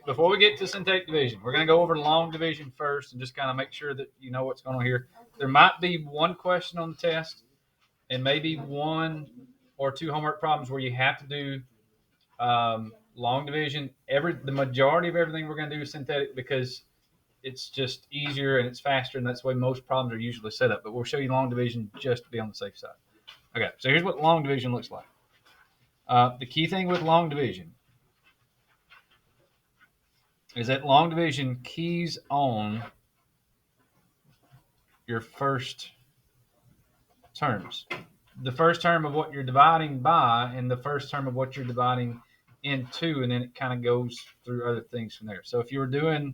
before we get to synthetic division, we're going to go over long division first and just kind of make sure that you know what's going on here. There might be one question on the test and maybe one or two homework problems where you have to do long division. The majority of everything we're going to do is synthetic because it's just easier and it's faster, and that's the way most problems are usually set up. But we'll show you long division just to be on the safe side. Okay, so here's what long division looks like. The key thing with long division is that long division keys on your first terms. The first term of what you're dividing by and the first term of what you're dividing into, and then it kind of goes through other things from there. So if you were doing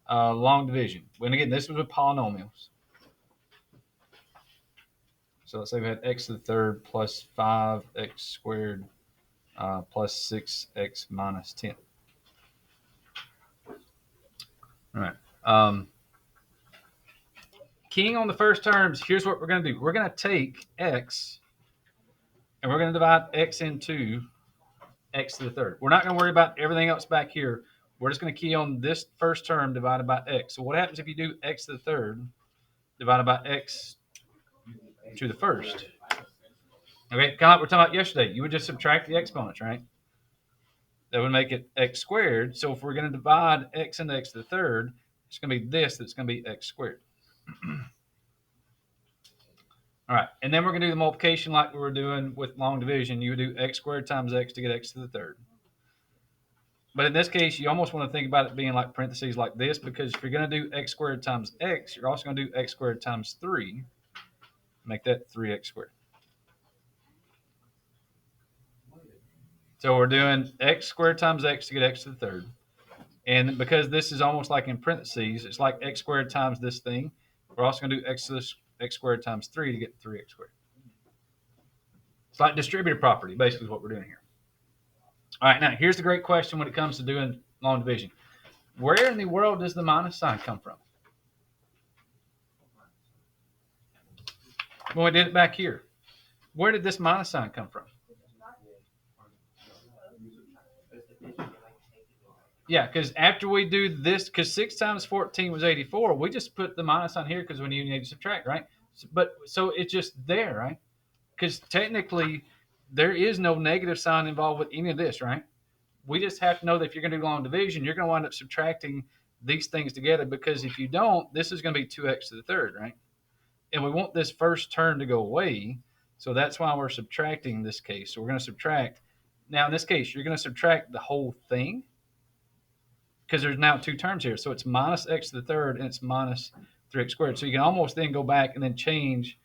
long division, and again, this was with polynomials. So let's say we had x to the third plus 5x squared plus 6x minus 10. All right. Keying on the first terms, here's what we're going to do. We're going to take x and we're going to divide x into x to the third. We're not going to worry about everything else back here. We're just going to key on this first term divided by x. So what happens if you do x to the third divided by x to the first? Okay, kind of like we were talking about yesterday. You would just subtract the exponents, right? That would make it x squared. So if we're going to divide x into x to the third, it's going to be this that's going to be x squared. All right, and then we're going to do the multiplication like we were doing with long division. You would do x squared times x to get x to the third. But in this case, you almost want to think about it being like parentheses like this, because if you're going to do x squared times x, you're also going to do x squared times 3. Make that 3x squared. So we're doing x squared times x to get x to the third. And because this is almost like in parentheses, it's like x squared times this thing. We're also going to do x squared times 3 to get 3x squared. It's like distributive property, basically, is what we're doing here. All right, now here's the great question when it comes to doing long division. Where in the world does the minus sign come from? When we did it back here, where did this minus sign come from? Yeah, because after we do this, because 6 times 14 was 84, we just put the minus sign here because we need to subtract, right? So it's just there, right? Because technically, there is no negative sign involved with any of this, right? We just have to know that if you're going to do long division, you're going to wind up subtracting these things together, because if you don't, this is going to be 2x to the third, right? And we want this first term to go away, so that's why we're subtracting in this case. So we're going to subtract. Now, in this case, you're going to subtract the whole thing because there's now two terms here. So it's minus x to the third and it's minus 3x squared. So you can almost then go back and then change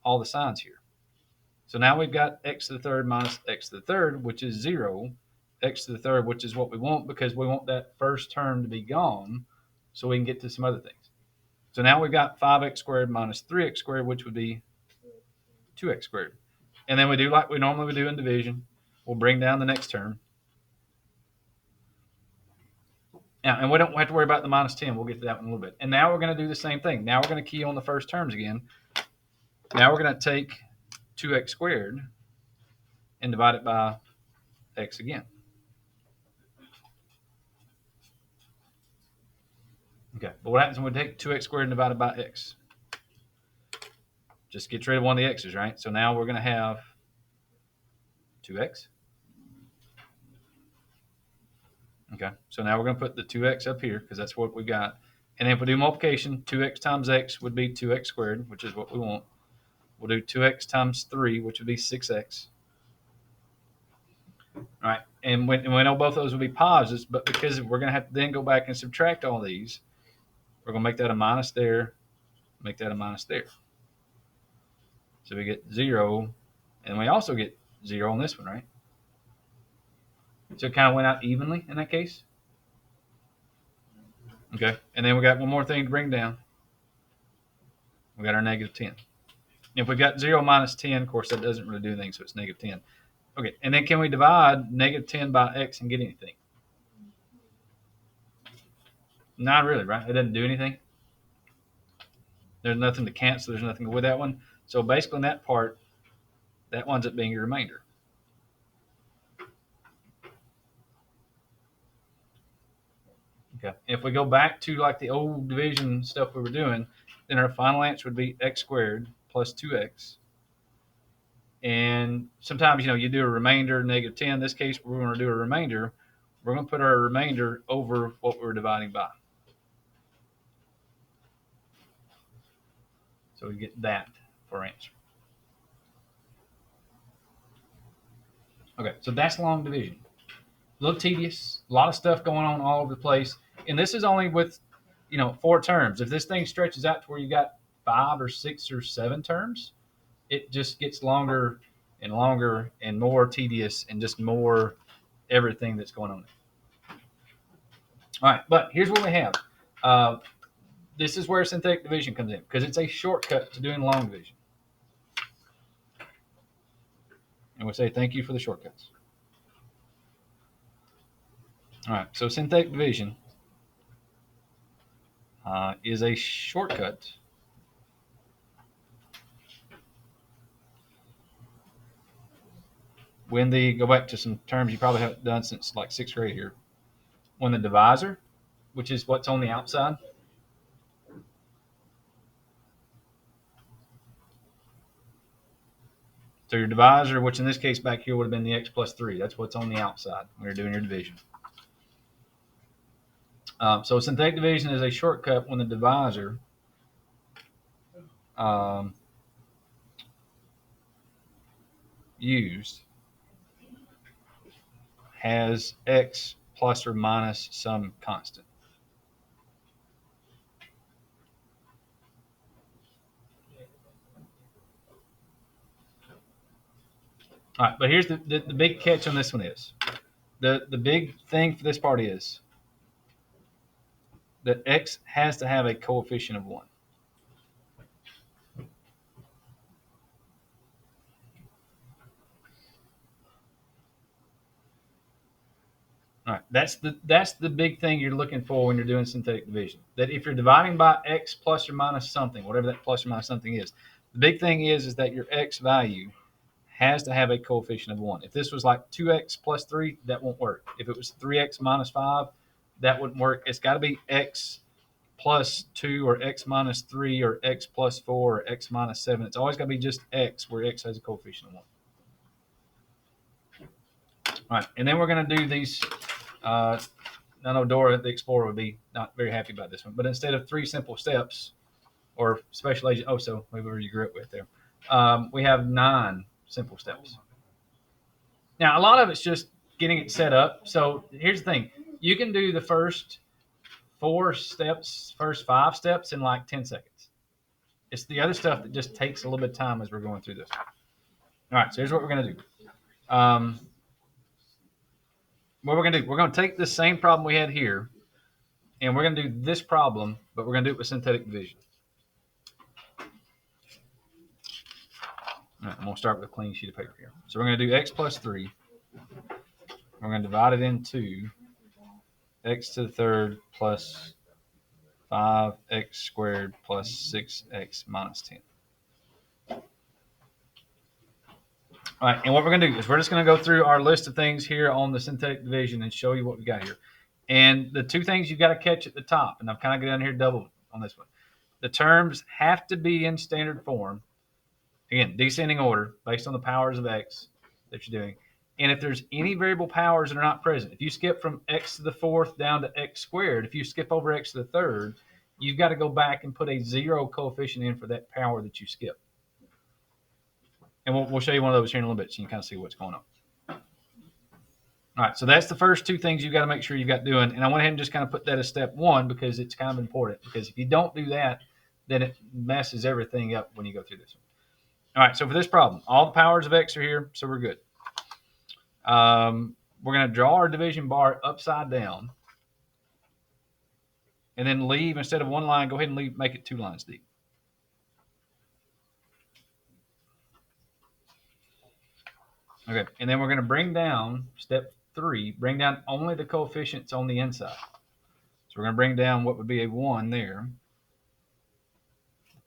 all the signs here. So now we've got x to the third minus x to the third, which is 0, x to the third, which is what we want because we want that first term to be gone so we can get to some other things. So now we've got 5x squared minus 3x squared, which would be 2x squared. And then we do like we normally would do in division. We'll bring down the next term. Now, and we don't have to worry about the minus 10. We'll get to that one in a little bit. And now we're going to do the same thing. Now we're going to key on the first terms again. Now we're going to take 2x squared and divide it by x again. Okay, but what happens when we take 2x squared and divide it by x? Just gets rid of one of the x's, right? So now we're going to have 2x. Okay, so now we're going to put the 2x up here because that's what we got. And then if we do multiplication, 2x times x would be 2x squared, which is what we want. We'll do 2x times 3, which would be 6x. All right, and we know both of those will be positives, but because we're going to have to then go back and subtract all these, we're going to make that a minus there, make that a minus there. So we get 0, and we also get 0 on this one, right? So it kind of went out evenly in that case. Okay, and then we got one more thing to bring down. We got our negative 10. If we got 0 minus 10, of course, that doesn't really do anything, so it's negative 10. Okay, and then can we divide negative 10 by x and get anything? Not really, right? It doesn't do anything. There's nothing to cancel. There's nothing with that one. So basically in that part, that winds up being your remainder. Okay. If we go back to like the old division stuff we were doing, then our final answer would be x squared plus 2x. And sometimes, you do a remainder, -10. In this case, we're going to do a remainder. We're going to put our remainder over what we're dividing by. So we get that for our answer. Okay, so that's long division. A little tedious, a lot of stuff going on all over the place. And this is only with, 4 terms. If this thing stretches out to where you got 5 or 6 or 7 terms, it just gets longer and longer and more tedious and just more everything that's going on. All right, but here's what we have. This is where synthetic division comes in because it's a shortcut to doing long division. And we say thank you for the shortcuts. All right, so synthetic division is a shortcut when go back to some terms you probably haven't done since like 6th grade here. When the divisor, which is what's on the outside, so your divisor, which in this case back here would have been the x plus 3. That's what's on the outside when you're doing your division. So synthetic division is a shortcut when the divisor used has x plus or minus some constant. All right, but here's the big catch on this one is the big thing for this part is that x has to have a coefficient of 1. All right, that's the big thing you're looking for when you're doing synthetic division. That if you're dividing by x plus or minus something, whatever that plus or minus something is, the big thing is that your x value has to have a coefficient of 1. If this was like 2x plus 3, that won't work. If it was 3x minus 5, that wouldn't work. It's got to be x plus 2 or x minus 3 or x plus 4 or x minus 7. It's always got to be just x where x has a coefficient of 1. All right, and then we're going to do these. I know Dora the Explorer would be not very happy about this one, but instead of 3 simple steps or special agent, so whoever you grew up with there, we have 9 simple steps. Now, a lot of it's just getting it set up. So here's the thing. You can do the first 5 steps in like 10 seconds. It's the other stuff that just takes a little bit of time as we're going through this. All right, so here's what we're going to do. What we're going to do, we're going to take the same problem we had here, and we're going to do this problem, but we're going to do it with synthetic division. All right, I'm going to start with a clean sheet of paper here. So we're going to do x plus 3. We're going to divide it into x to the third plus 5x squared plus 6x minus 10. All right, and what we're going to do is we're just going to go through our list of things here on the synthetic division and show you what we got here. And the 2 things you got to catch at the top, and I'm kind of down here double on this one. The terms have to be in standard form. Again, descending order based on the powers of x that you're doing. And if there's any variable powers that are not present, if you skip from x to the 4th down to x squared, if you skip over x to the 3rd, you've got to go back and put a 0 coefficient in for that power that you skip. And we'll show you one of those here in a little bit so you can kind of see what's going on. All right, so that's the first 2 things you've got to make sure you've got doing. And I went ahead and just kind of put that as step 1 because it's kind of important. Because if you don't do that, then it messes everything up when you go through this one. All right, so for this problem, all the powers of x are here, so we're good. We're going to draw our division bar upside down. And then leave, instead of 1 line, go ahead and make it 2 lines deep. Okay, and then we're going to bring down, step 3, bring down only the coefficients on the inside. So we're going to bring down what would be a 1 there,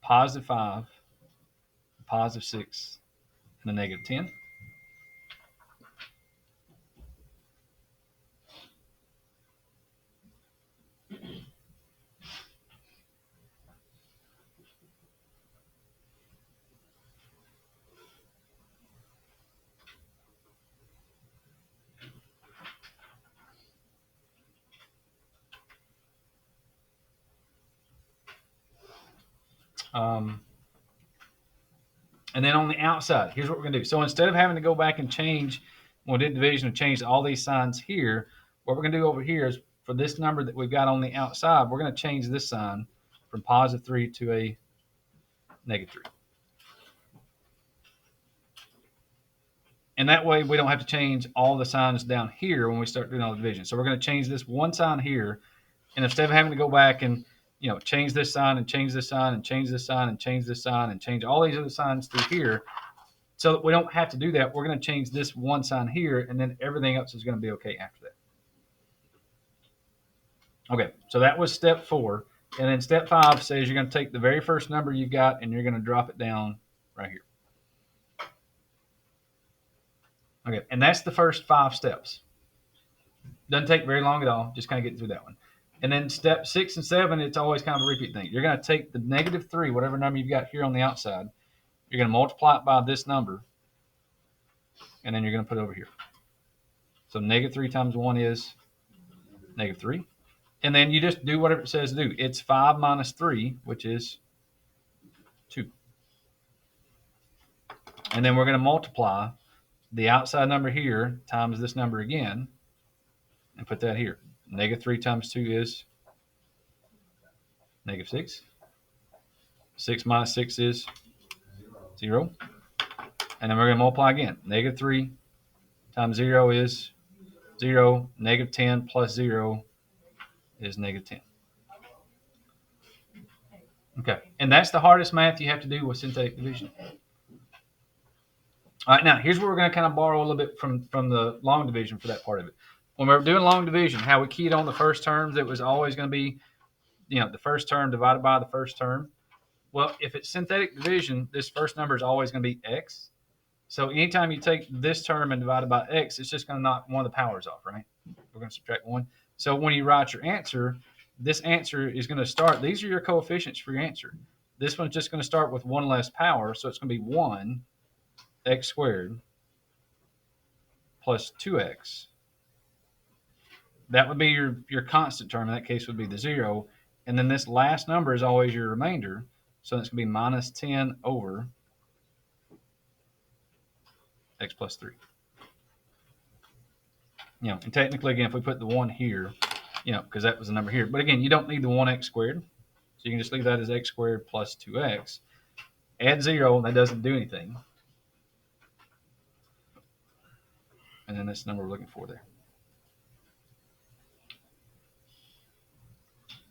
positive 5, positive 6, and a negative 10. Um, and then on the outside, here's what we're going to do. So instead of having to go back and change, when we did division, and change all these signs here, what we're going to do over here is for this number that we've got on the outside, we're going to change this sign from positive 3 to a negative 3. And that way we don't have to change all the signs down here when we start doing all the division. So we're going to change this one sign here. And instead of having to go back and, change this sign and change this sign and change this sign and change this sign and change all these other signs through here, so that we don't have to do that, we're going to change this one sign here, and then everything else is going to be okay after that. Okay, so that was step 4. And then step 5 says you're going to take the very first number you got and you're going to drop it down right here. Okay, and that's the first 5 steps. Doesn't take very long at all, just kind of getting through that one. And then step 6 and 7, it's always kind of a repeat thing. You're going to take the negative 3, whatever number you've got here on the outside, you're going to multiply it by this number, and then you're going to put it over here. So negative 3 times 1 is negative 3. And then you just do whatever it says to do. It's 5 minus 3, which is 2. And then we're going to multiply the outside number here times this number again and put that here. Negative 3 times 2 is negative 6. 6 minus 6 is 0. And then we're going to multiply again. Negative 3 times 0 is 0. Negative 10 plus 0 is negative 10. Okay, and that's the hardest math you have to do with synthetic division. All right, now here's where we're going to kind of borrow a little bit from the long division for that part of it. When we were doing long division, how we keyed on the first terms, it was always going to be, the first term divided by the first term. Well, if it's synthetic division, this first number is always going to be x. So anytime you take this term and divide it by x, it's just going to knock one of the powers off, right? We're going to subtract 1. So when you write your answer, this answer is going to start, these are your coefficients for your answer. This one's just going to start with 1 less power, so it's going to be 1 x squared plus 2x. That would be your constant term. In that case would be the 0. And then this last number is always your remainder. So it's going to be minus 10 over x plus 3. And technically, again, if we put the 1 here, because that was the number here. But again, you don't need the 1x squared. So you can just leave that as x squared plus 2x. Add 0, that doesn't do anything. And then this number we're looking for there.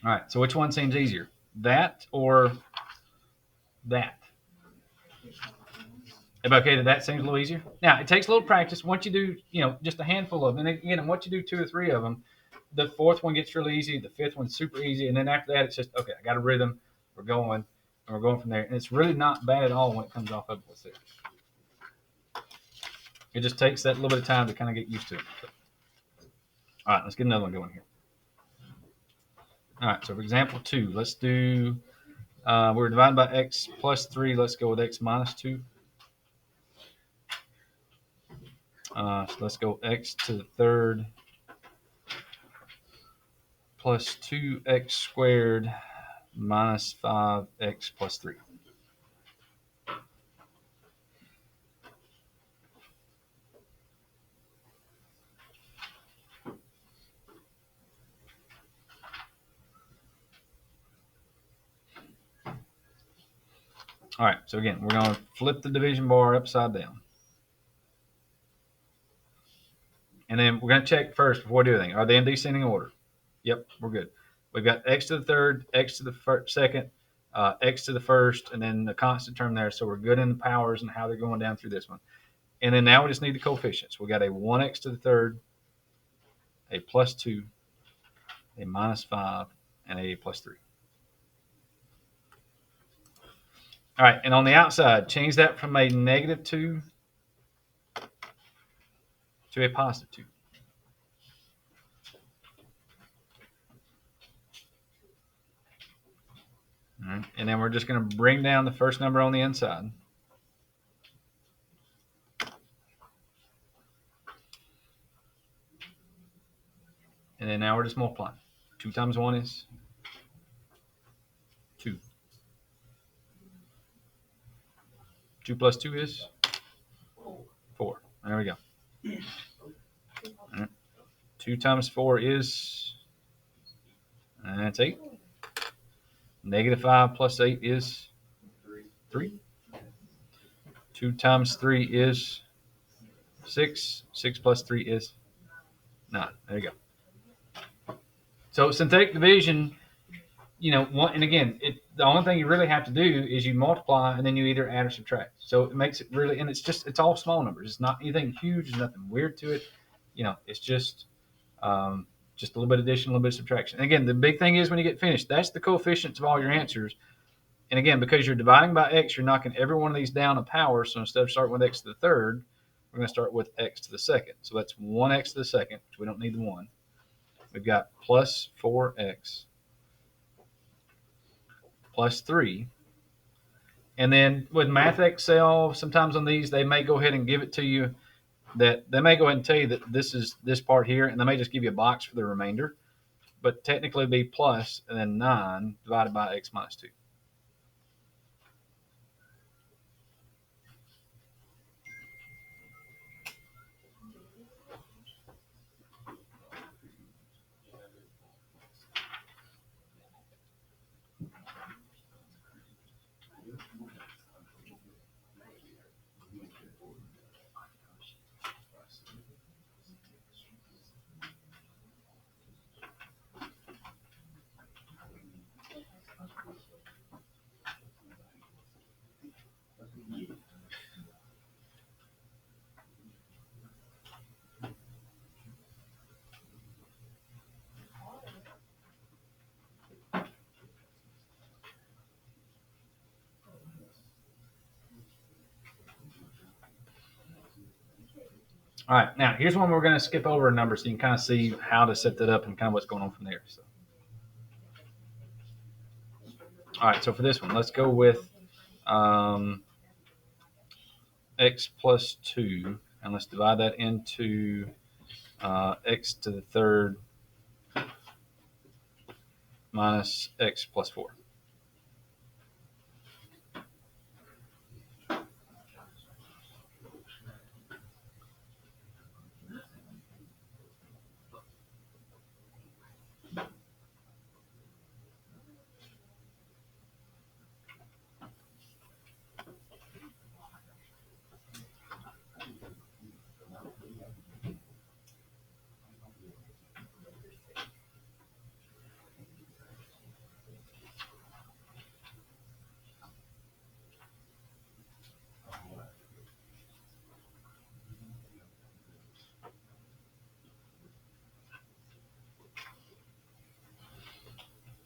All right, so which one seems easier? That or that? Okay, that seems a little easier. Now, it takes a little practice. Once you do, just a handful of them, and again, once you do 2 or 3 of them, the 4th one gets really easy, the 5th one's super easy, and then after that, it's just, okay, I got a rhythm, we're going, and we're going from there. And it's really not bad at all when it comes off of what's there. It just takes that little bit of time to kind of get used to it. So, all right, let's get another one going here. All right, so for example 2, let's do, we're dividing by x plus 3. Let's go with x minus 2. So let's go x to the third plus 2x squared minus 5x plus 3. All right, so again, we're going to flip the division bar upside down. And then we're going to check first before we do anything. Are they in descending order? Yep, we're good. We've got x to the third, x to the second, x to the first, and then the constant term there. So we're good in the powers and how they're going down through this one. And then now we just need the coefficients. We got a 1x to the third, a plus 2, a minus 5, and a plus 3. All right, and on the outside, change that from a negative 2 to a positive 2. All right, and then we're just going to bring down the first number on the inside. And then now we're just multiplying. 2 times 1 is 2. 2 plus 2 is 4. There we go. All right. 2 times 4 is, that's 8. Negative 5 plus 8 is 3. 2 times 3 is 6. 6 plus 3 is 9. There you go. So synthetic division, and again, the only thing you really have to do is you multiply and then you either add or subtract. So it makes it really, and it's all small numbers. It's not anything huge. There's nothing weird to it. It's just a little bit of addition, a little bit of subtraction. And again, the big thing is when you get finished, that's the coefficients of all your answers. And again, because you're dividing by x, you're knocking every one of these down a power. So instead of starting with x to the third, we're going to start with x to the second. So that's 1x to the second, which we don't need the 1. We've got plus 4x plus 3. And then with Math Excel, sometimes on these, they may go ahead and give it to you that they may go ahead and tell you that this is this part here, and they may just give you a box for the remainder. But technically it'd be plus and then 9 divided by x minus 2. All right, now here's one we're going to skip over a number so you can kind of see how to set that up and kind of what's going on from there. So, all right, so for this one, let's go with x plus 2, and let's divide that into x to the third minus x plus 4.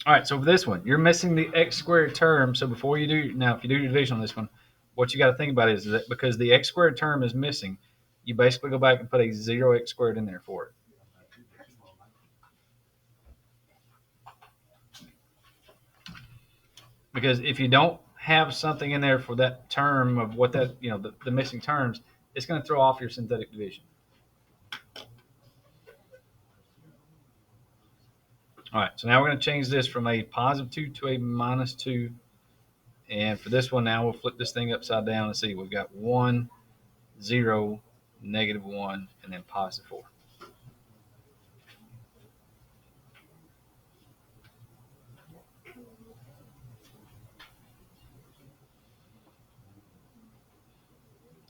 All right, so for this one, you're missing the x squared term. So before you do, now if you do your division on this one, what you got to think about is that because the x squared term is missing, you basically go back and put a 0x squared in there for it. Because if you don't have something in there for that term of what that, the missing terms, it's going to throw off your synthetic division. All right, so now we're going to change this from a positive 2 to a minus 2. And for this one now, we'll flip this thing upside down and see. We've got 1, 0, negative 1, and then positive 4.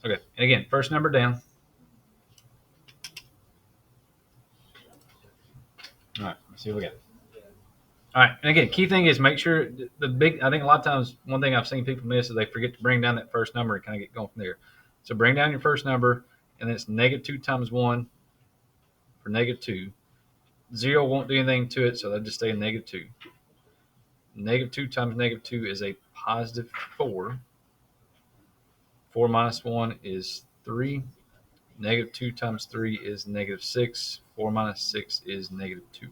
Okay, and again, first number down. All right, let's see what we got. All right, and again, key thing is make sure I think a lot of times one thing I've seen people miss is they forget to bring down that first number and kind of get going from there. So bring down your first number, and then it's negative 2 times 1 for negative 2. 0 won't do anything to it, so they'll just stay in negative 2. Negative 2 times negative 2 is a positive 4. 4 minus 1 is 3. Negative 2 times 3 is negative 6. 4 minus 6 is negative 2.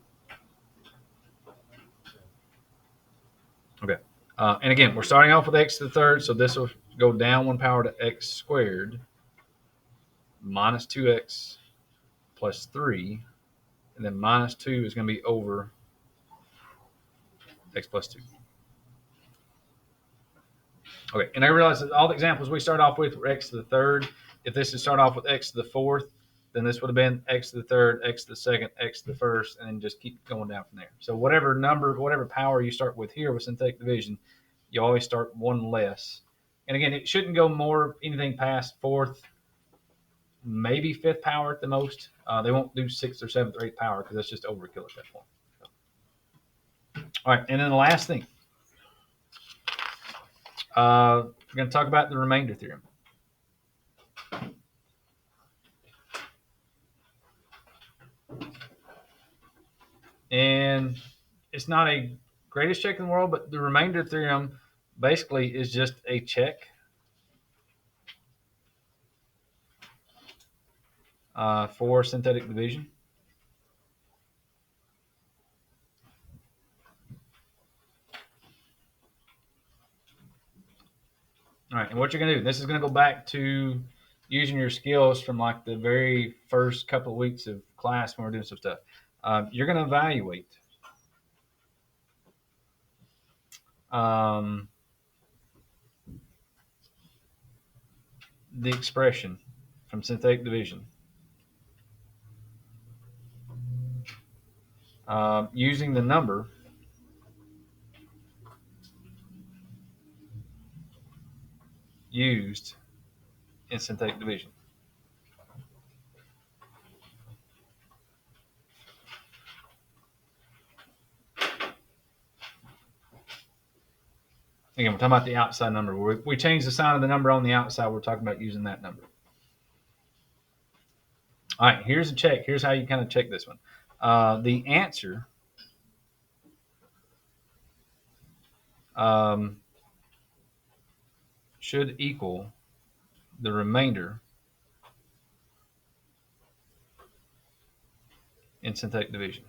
Okay. And again, we're starting off with x to the third, so this will go down 1 power to x squared minus 2x plus 3. And then minus 2 is going to be over x plus 2. Okay, and I realize that all the examples we start off with were x to the third. If this is start off with x to the fourth, then this would have been x to the third, x to the second, x to the first, and then just keep going down from there. So whatever number, whatever power you start with here with synthetic division, you always start one less. And again, it shouldn't go more anything past fourth, maybe fifth power at the most. They won't do sixth or seventh or eighth power because that's just overkill at that point. All right, and then the last thing, we're going to talk about the remainder theorem. And it's not a greatest check in the world, but the remainder theorem basically is just a check for synthetic division. All right, and what you're going to do, this is going to go back to using your skills from like the very first couple of weeks of class when we're doing some stuff. You're going to evaluate the expression from synthetic division using the number used in synthetic division. Again, we're talking about the outside number. We change the sign of the number on the outside. We're talking about using that number. All right, here's a check. Here's how you kind of check this one. The answer should equal the remainder in synthetic division.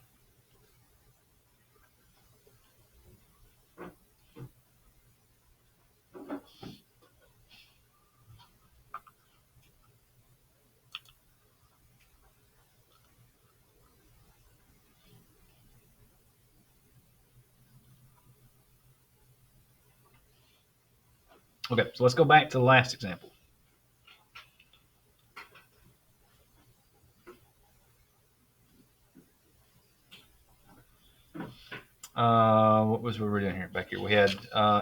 Okay, so let's go back to the last example. What was we were doing here? Back here, we had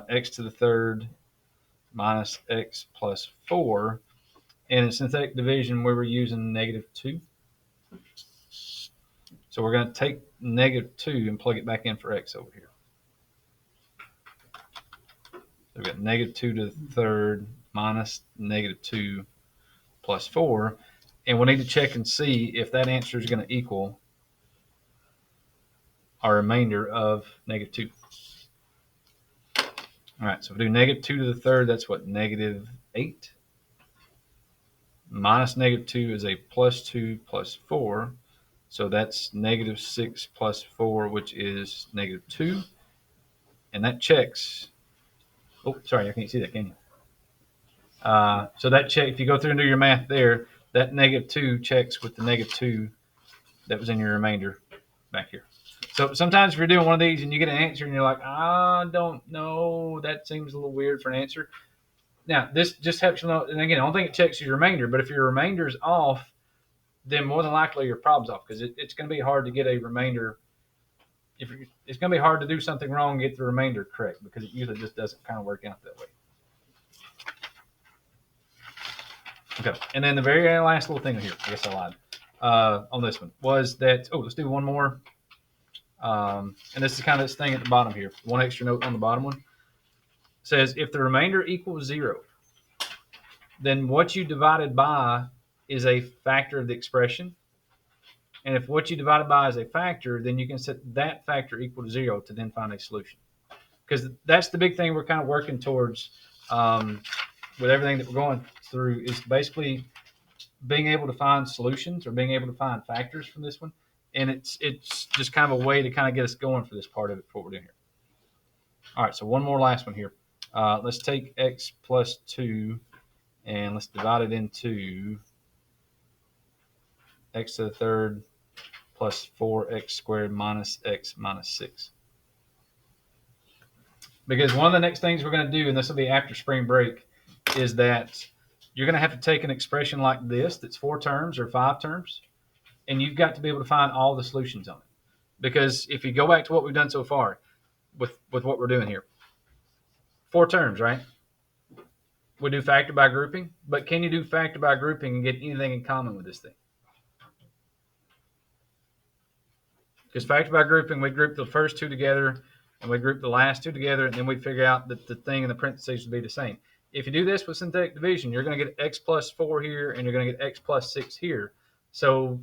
x to the third minus x plus 4. And in synthetic division, we were using -2. So we're going to take -2 and plug it back in for x over here. So we've got -2 to the third minus -2 plus 4. And we'll need to check and see if that answer is going to equal our remainder of -2. All right, so if we do -2 to the third, that's what, -8. Minus -2 is a +2 plus 4. So that's -6 plus 4, which is -2. And that checks. Oh, sorry, I can't see that, can you? So that check, if you go through and do your math there, that -2 checks with the -2 that was in your remainder back here. So sometimes if you're doing one of these and you get an answer and you're like, I don't know, that seems a little weird for an answer. Now, this just helps you know, and again, I don't think it checks your remainder, but if your remainder is off, then more than likely your problem's off because it's going to be hard to get a remainder. It's going to be hard to do something wrong and get the remainder correct because it usually just doesn't kind of work out that way. Okay, and then the very last little thing here, I guess I lied on this one, was that, let's do one more. And this is kind of this thing at the bottom here. One extra note on the bottom one says if the remainder equals 0, then what you divided by is a factor of the expression. And if what you divided by is a factor, then you can set that factor equal to 0 to then find a solution. Because that's the big thing we're kind of working towards with everything that we're going through is basically being able to find solutions or being able to find factors from this one. And it's just kind of a way to kind of get us going for this part of it for what we're doing here. All right, so one more last one here. Let's take x plus 2 and let's divide it into x to the third plus 4x squared minus x minus 6. Because one of the next things we're going to do, and this will be after spring break, is that you're going to have to take an expression like this that's 4 terms or 5 terms, and you've got to be able to find all the solutions on it. Because if you go back to what we've done so far with what we're doing here, 4 terms, right? We do factor by grouping, but can you do factor by grouping and get anything in common with this thing? Because factor by grouping, we group the first 2 together, and we group the last 2 together, and then we figure out that the thing in the parentheses would be the same. If you do this with synthetic division, you're going to get x plus 4 here, and you're going to get x plus 6 here. So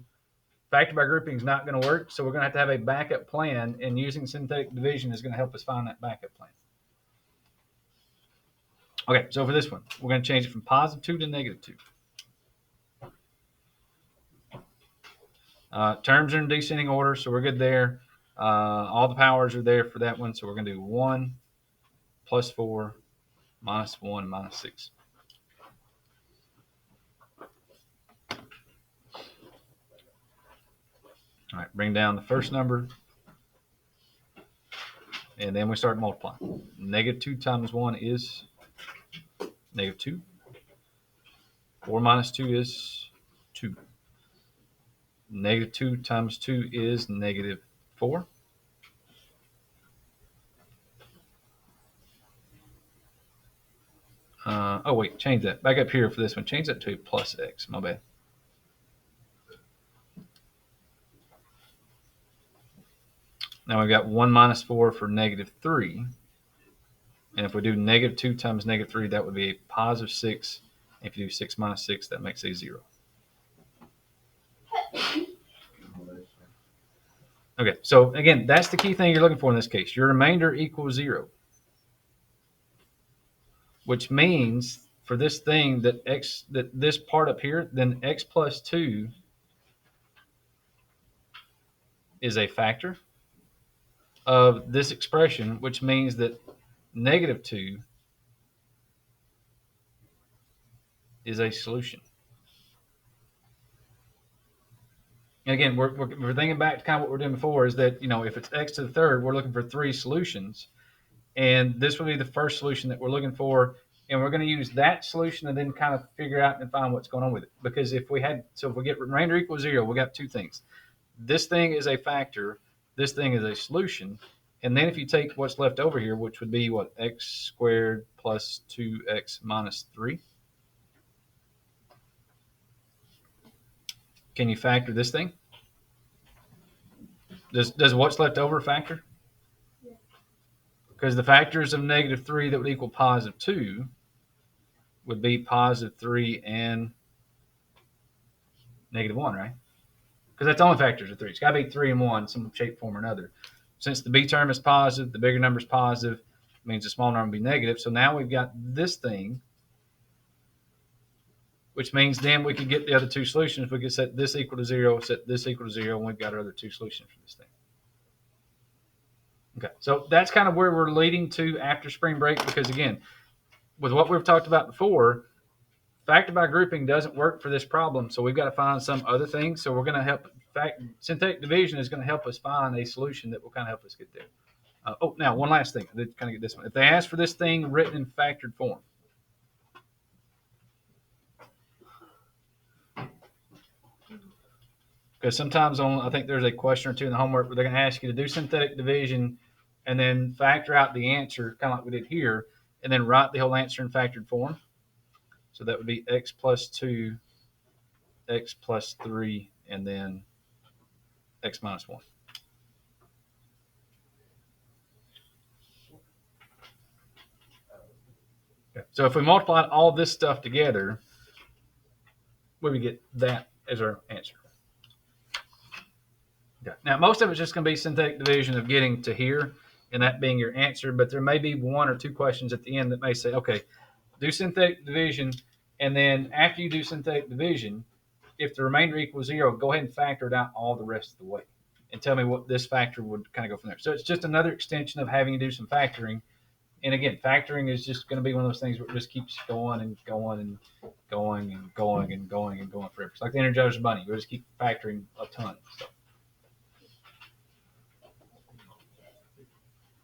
factor by grouping is not going to work, so we're going to have a backup plan, and using synthetic division is going to help us find that backup plan. Okay, so for this one, we're going to change it from positive 2 to negative 2. Terms are in descending order, so we're good there. All the powers are there for that one, so we're going to do 1 plus 4 minus 1 minus 6. All right, bring down the first number, and then we start multiplying. Negative 2 times 1 is negative 2. 4 minus 2 is 2. Negative 2 times 2 is negative 4. Oh, wait, change that. Back up here for this one. Change that to plus x. My bad. Now we've got 1 minus 4 for negative 3. And if we do negative 2 times negative 3, that would be a positive 6. If you do 6 minus 6, that makes a 0. Okay, so again, that's the key thing you're looking for in this case. Your remainder equals 0. Which means for this thing that this part up here, then x plus 2 is a factor of this expression, which means that negative 2 is a solution. And again, we're thinking back to kind of what we're doing before, is that, if it's x to the third, we're looking for 3 solutions. And this would be the first solution that we're looking for. And we're going to use that solution and then kind of figure out and find what's going on with it. Because if we get remainder equals 0, we got 2 things. This thing is a factor. This thing is a solution. And then if you take what's left over here, which would be what, x squared plus 2x minus 3. Can you factor this thing? Does what's left over factor? Because the factors of negative 3 that would equal positive 2 would be positive 3 and negative 1, right? Because that's the only factors of 3. It's got to be 3 and 1, some shape, form, or another. Since the b term is positive, the bigger number is positive, it means the small number will be negative. So now we've got this thing, which means then we can get the other 2 solutions. We can set this equal to 0, set this equal to 0, and we've got our other 2 solutions for this thing. Okay, so that's kind of where we're leading to after spring break, because again, with what we've talked about before, factor by grouping doesn't work for this problem, so we've got to find some other thing. So we're going to help. Synthetic division is going to help us find a solution that will kind of help us get there. Now one last thing. I did kind of get this one. If they ask for this thing written in factored form, because sometimes I think there's a question or two in the homework where they're going to ask you to do synthetic division and then factor out the answer, kind of like we did here, and then write the whole answer in factored form. So that would be x plus 2, x plus 3, and then x minus 1. Okay. So if we multiply all this stuff together, we would get that as our answer. Okay. Now, most of it's just going to be synthetic division of getting to here, and that being your answer. But there may be 1 or 2 questions at the end that may say, okay, do synthetic division, and then after you do synthetic division, if the remainder equals 0, go ahead and factor it out all the rest of the way and tell me what this factor would kind of go from there. So it's just another extension of having to do some factoring. And again, factoring is just going to be one of those things where it just keeps going and going and going and going and going and going forever. It's like the Energizer Bunny. You just keep factoring a ton of stuff.